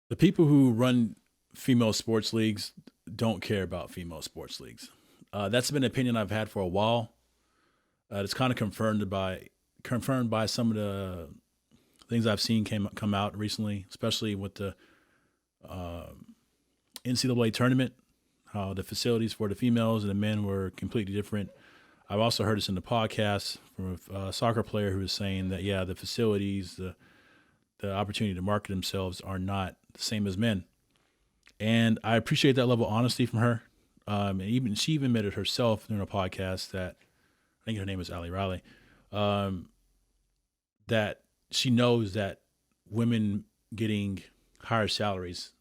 The people who run female sports leagues don't care about female sports leagues. That's been an opinion I've had for a while. It's kind of confirmed by some of the things I've seen come out recently, especially with the uh, NCAA tournament. How the facilities for the females and the men were completely different. I've also heard this in the podcast from a soccer player who was saying that the facilities, the opportunity to market themselves are not the same as men. And I appreciate that level of honesty from her. And even she even admitted herself during a podcast that I think her name is Ali Riley, um, that she knows that women getting higher salaries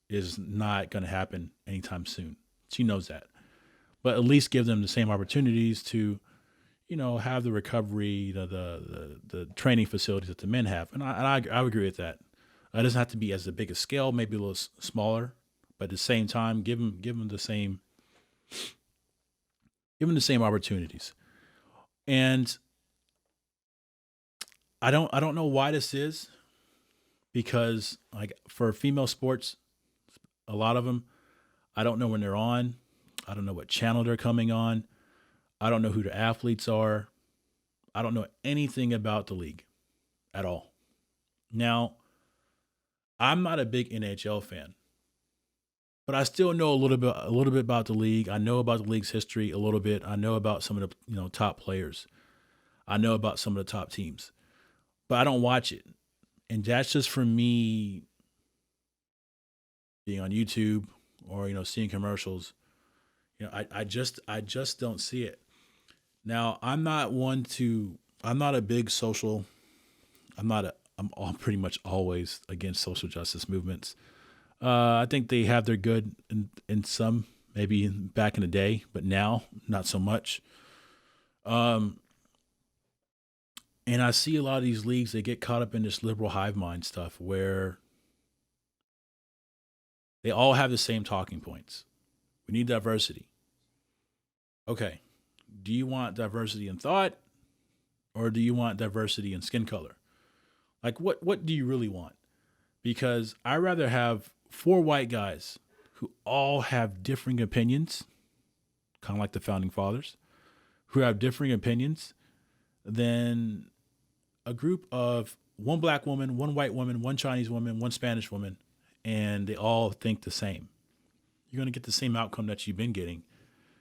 is not going to happen anytime soon. She knows that, but at least give them the same opportunities to, have the recovery, the training facilities that the men have, and I would agree with that. It doesn't have to be as the biggest scale, maybe a little smaller, but at the same time, give them the same opportunities. And I don't know why this is because like for female sports, a lot of them, I don't know when they're on. I don't know what channel they're coming on. I don't know who the athletes are. I don't know anything about the league at all. Now, I'm not a big NHL fan, but I still know a little bit about the league. I know about the league's history a little bit. I know about some of the top players. I know about some of the top teams, but I don't watch it. And that's just for me being on YouTube or seeing commercials. I just don't see it. Now, I'm not a big social I'm all pretty much always against social justice movements. I think they have their good in some, maybe back in the day, but now not so much. Um, and I see a lot of these leagues, they get caught up in this liberal hive mind stuff where they all have the same talking points. We need diversity. Okay. Do you want diversity in thought or do you want diversity in skin color? Like what do you really want? Because I rather have four white guys who all have differing opinions, kind of like the founding fathers, who have differing opinions than a group of one black woman, one white woman, one Chinese woman, one Spanish woman, and they all think the same. You're going to get the same outcome that you've been getting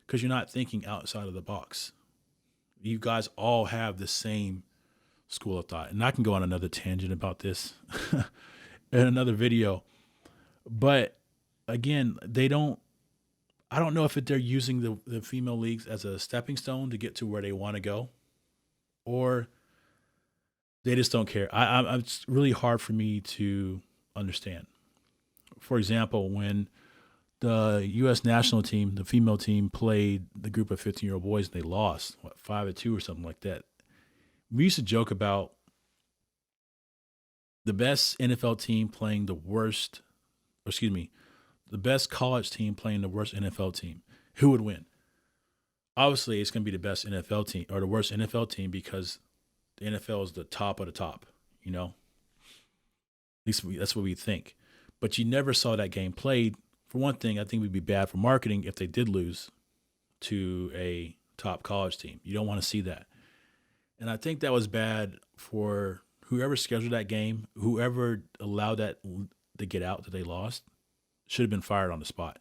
because you're not thinking outside of the box. You guys all have the same school of thought. And I can go on another tangent about this in another video. But again, I don't know if they're using the female leagues as a stepping stone to get to where they want to go or they just don't care. It's really hard for me to understand. For example, when the U.S. national team, the female team, played the group of 15-year-old boys and they lost, 5-2 or something like that. We used to joke about the best NFL team playing the worst, or excuse me, the best college team playing the worst NFL team. Who would win? Obviously, it's going to be the best NFL team or the worst NFL team because the NFL is the top of the top. At least that's what we think. But you never saw that game played. For one thing, I think we'd be bad for marketing if they did lose to a top college team. You don't want to see that. And I think that was bad for whoever scheduled that game, whoever allowed that to get out that they lost, should have been fired on the spot.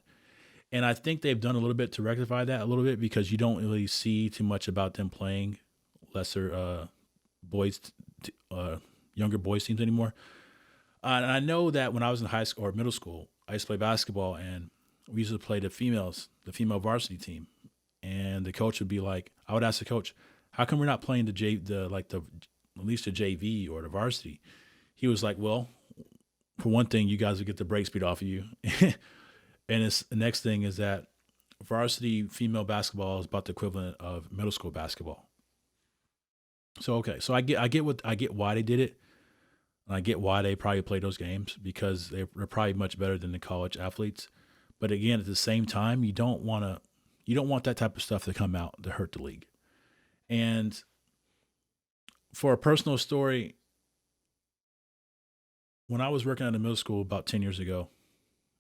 And I think they've done a little bit to rectify that a little bit because you don't really see too much about them playing lesser boys, younger boys teams anymore. And I know that when I was in high school or middle school, I used to play basketball and we used to play the female varsity team. And the coach would be like, I would ask the coach, how come we're not playing the at least the JV or the varsity? He was like, well, for one thing, you guys will get the break speed off of you. And the next thing is that varsity female basketball is about the equivalent of middle school basketball. So okay, so I get why they did it, and I get why they probably play those games because they're probably much better than the college athletes. But again, at the same time, you don't want that type of stuff to come out to hurt the league. And for a personal story, When I was working at a middle school about 10 years ago,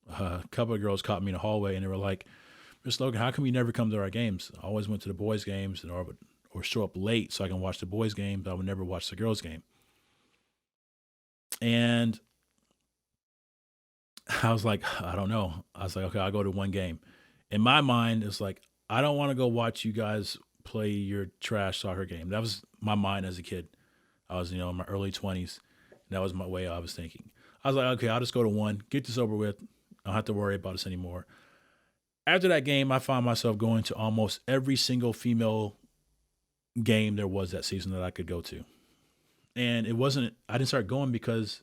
a couple of girls caught me in the hallway and they were like, Miss Logan, how come you never come to our games? I always went to the boys' games or show up late so I can watch the boys' game, but I would never watch the girls' game. And I was like, I don't know. I was like, okay, I'll go to one game. In my mind, it's like, I don't want to go watch you guys play your trash soccer game. That was my mind as a kid. I was, in my early 20s. That was my way I was thinking. I was like, okay, I'll just go to one, get this over with. I don't have to worry about this anymore. After that game, I found myself going to almost every single female game there was that season that I could go to. And I didn't start going because,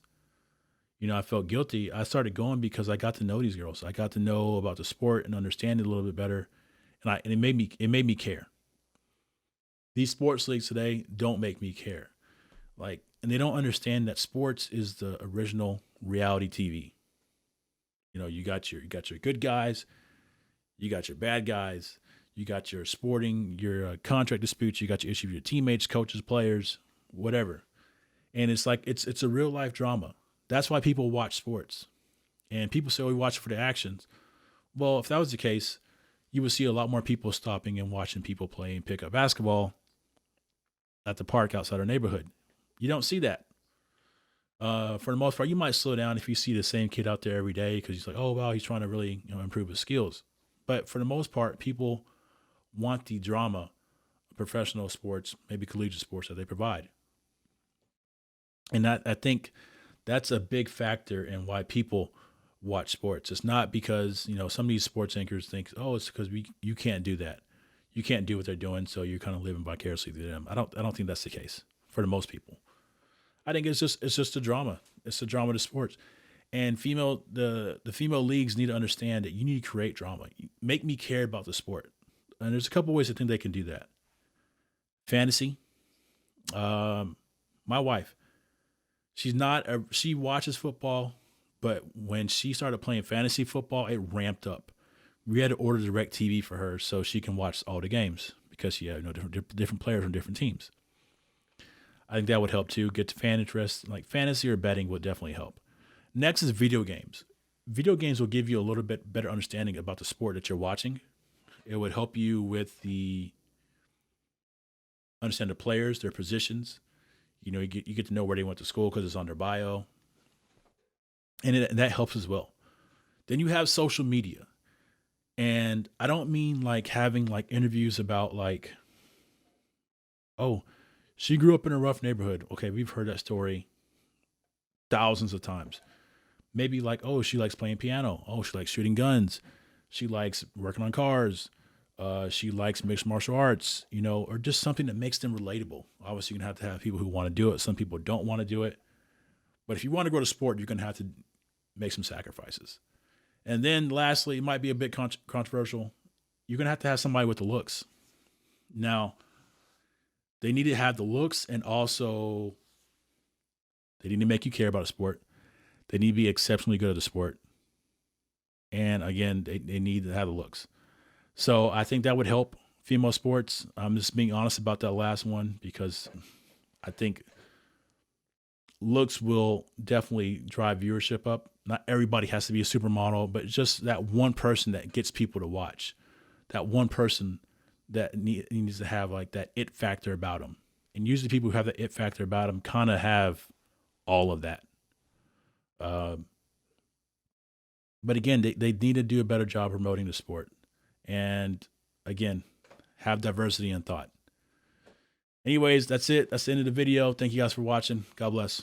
I felt guilty. I started going because I got to know these girls. I got to know about the sport and understand it a little bit better. And it made me care. These sports leagues today don't make me care. And they don't understand that sports is the original reality TV. You got your good guys, you got your bad guys, you got your contract disputes, you got your issue with your teammates, coaches, players, whatever. And it's like it's a real life drama. That's why people watch sports. And people say, "Oh, we watch it for the actions." Well, if that was the case, you would see a lot more people stopping and watching people play and pick up basketball at the park outside our neighborhood. You don't see that. For the most part, you might slow down if you see the same kid out there every day because he's like, "Oh, wow, he's trying to really improve his skills." But for the most part, people want the drama of professional sports, maybe collegiate sports that they provide. And I think that's a big factor in why people watch sports. It's not because, some of these sports anchors think, oh, it's because you can't do that. You can't do what they're doing, so you're kind of living vicariously through them. I don't think that's the case for the most people. I think it's just a drama. It's the drama of the sports. And the female leagues need to understand that you need to create drama. Make me care about the sport. And there's a couple ways I think they can do that. Fantasy. My wife, she watches football, but when she started playing fantasy football, it ramped up. We had to order direct TV for her so she can watch all the games because she had different players from different teams. I think that would help too. Get to fan interest, like fantasy or betting would definitely help. Next is video games. Video games will give you a little bit better understanding about the sport that you're watching. It would help you with the understand the players, their positions. You get to know where they went to school because it's on their bio, and that helps as well. Then you have social media, and I don't mean like having like interviews about like, oh, she grew up in a rough neighborhood. Okay, we've heard that story thousands of times. Maybe like, oh, she likes playing piano. Oh, she likes shooting guns. She likes working on cars. She likes mixed martial arts, or just something that makes them relatable. Obviously, you're going to have people who want to do it. Some people don't want to do it. But if you want to go to sport, you're going to have to make some sacrifices. And then lastly, it might be a bit controversial. You're going to have somebody with the looks. Now, they need to have the looks and also they need to make you care about a sport. They need to be exceptionally good at the sport. And again, they need to have the looks. So I think that would help female sports. I'm just being honest about that last one because I think looks will definitely drive viewership up. Not everybody has to be a supermodel, but just that one person that gets people to watch. That one person that needs to have like that it factor about them. And usually people who have that it factor about them kind of have all of that. Uh, but again, they need to do a better job promoting the sport. And again, have diversity in thought. Anyways, that's it. That's the end of the video. Thank you guys for watching. God bless.